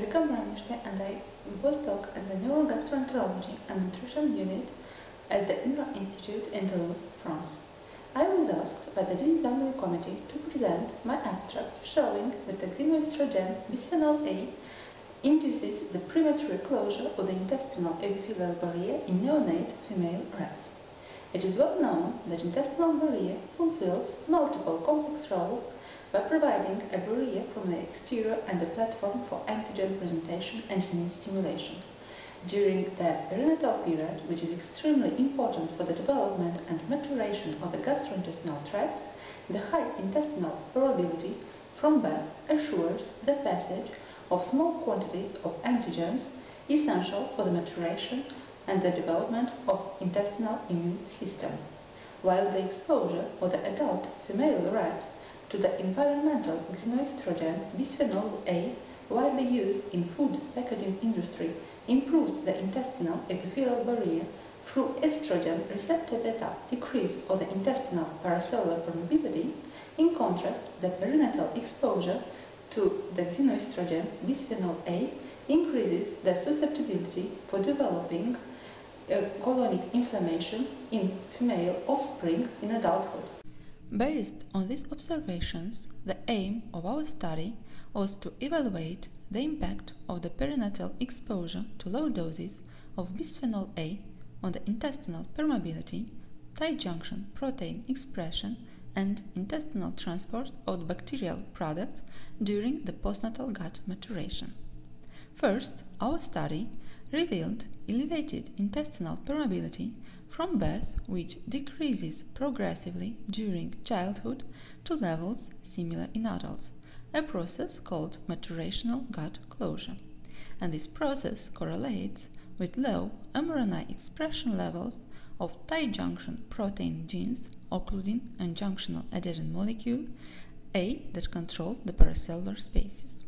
Braniste and I postdoc at the Neurogastroenterology and Nutrition Unit at the INRA Institute in Toulouse, France. I was asked by the Disciplinary Committee to present my abstract showing that the xenoestrogen Bisphenol A induces the premature closure of the intestinal epithelial barrier in neonate female rats. It is well known that intestinal barrier fulfills multiple complex roles by providing a barrier from the exterior and a platform for antigen presentation and immune stimulation. During the perinatal period, which is extremely important for the development and maturation of the gastrointestinal tract, the high intestinal permeability from birth assures the passage of small quantities of antigens essential for the maturation and the development of intestinal immune system, while the exposure of the adult female rats to the environmental xenoestrogen Bisphenol A, widely used in food packaging industry, improves the intestinal epithelial barrier through estrogen receptor beta decrease of the intestinal paracellular permeability. In contrast, the perinatal exposure to the xenoestrogen Bisphenol A increases the susceptibility for developing colonic inflammation in female offspring in adulthood. Based on these observations, the aim of our study was to evaluate the impact of the perinatal exposure to low doses of bisphenol A on the intestinal permeability, tight junction protein expression, and intestinal transport of the bacterial products during the postnatal gut maturation. First, our study revealed elevated intestinal permeability from birth, which decreases progressively during childhood to levels similar in adults, a process called maturational gut closure. And this process correlates with low mRNA expression levels of tight junction protein genes, occludin and junctional adhesion molecule A, that control the paracellular spaces.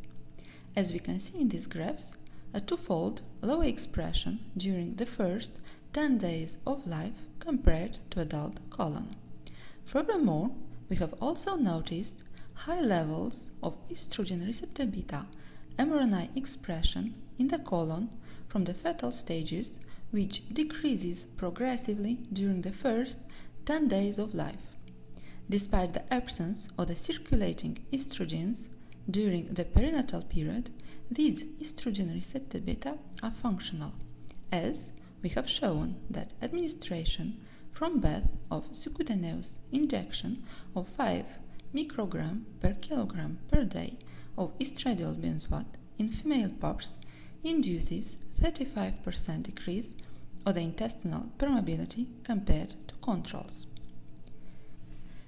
As we can see in these graphs, a twofold lower expression during the first 10 days of life compared to adult colon. Furthermore, we have also noticed high levels of estrogen receptor beta mRNA expression in the colon from the fetal stages, which decreases progressively during the first 10 days of life. Despite the absence of the circulating estrogens during the perinatal period, these estrogen receptor beta are functional, as we have shown that administration from birth of subcutaneous injection of 5 microgram per kilogram per day of estradiol benzoate in female pups induces 35% decrease of the intestinal permeability compared to controls.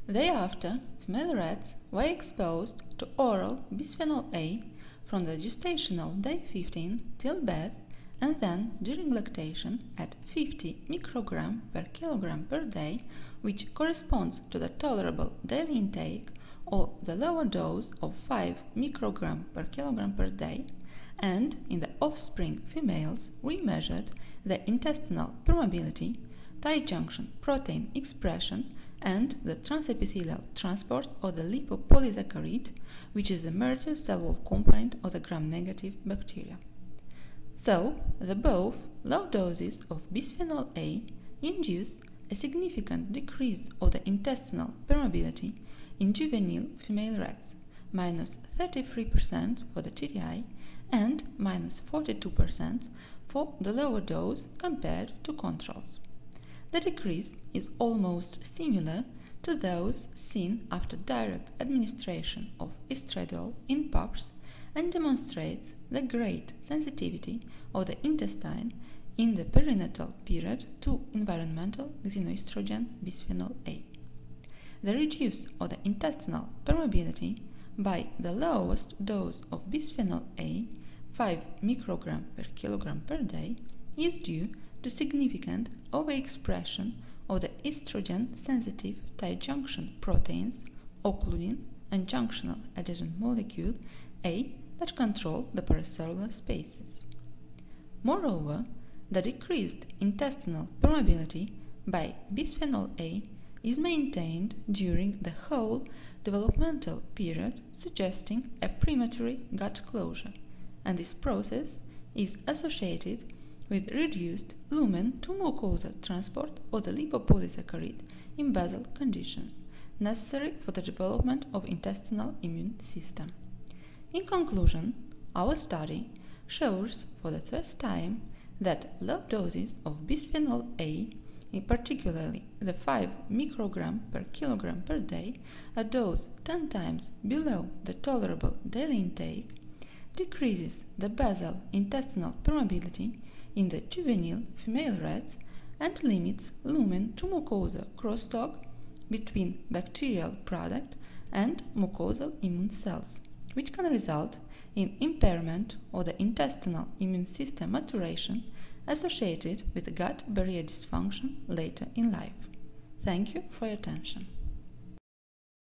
Thereafter, female rats were exposed to oral bisphenol A from the gestational day 15 till birth, and then during lactation at 50 microgram per kilogram per day, which corresponds to the tolerable daily intake, or the lower dose of 5 microgram per kilogram per day. And in the offspring females, we measured the intestinal permeability, tight junction protein expression, and the transepithelial transport of the lipopolysaccharide, which is the merger cell wall component of the gram-negative bacteria. So, the both low doses of bisphenol A induce a significant decrease of the intestinal permeability in juvenile female rats, minus 33% for the TDI and minus 42% for the lower dose compared to controls. The decrease is almost similar to those seen after direct administration of estradiol in pups and demonstrates the great sensitivity of the intestine in the perinatal period to environmental xenoestrogen bisphenol A. The reduce of the intestinal permeability by the lowest dose of bisphenol A, 5 microgram per kilogram per day, is due to significant overexpression of the estrogen-sensitive tight junction proteins, occludin and junctional adhesion molecule A, that control the paracellular spaces. Moreover, the decreased intestinal permeability by bisphenol A is maintained during the whole developmental period, suggesting a premature gut closure, and this process is associated with reduced lumen to mucosa transport of the lipopolysaccharide in basal conditions, necessary for the development of intestinal immune system. In conclusion, our study shows for the first time that low doses of bisphenol A, in particularly the 5 microgram per kilogram per day, a dose 10 times below the tolerable daily intake, decreases the basal intestinal permeability in the juvenile female rats and limits lumen to mucosa crosstalk between bacterial product and mucosal immune cells, which can result in impairment of the intestinal immune system maturation associated with gut barrier dysfunction later in life. Thank you for your attention.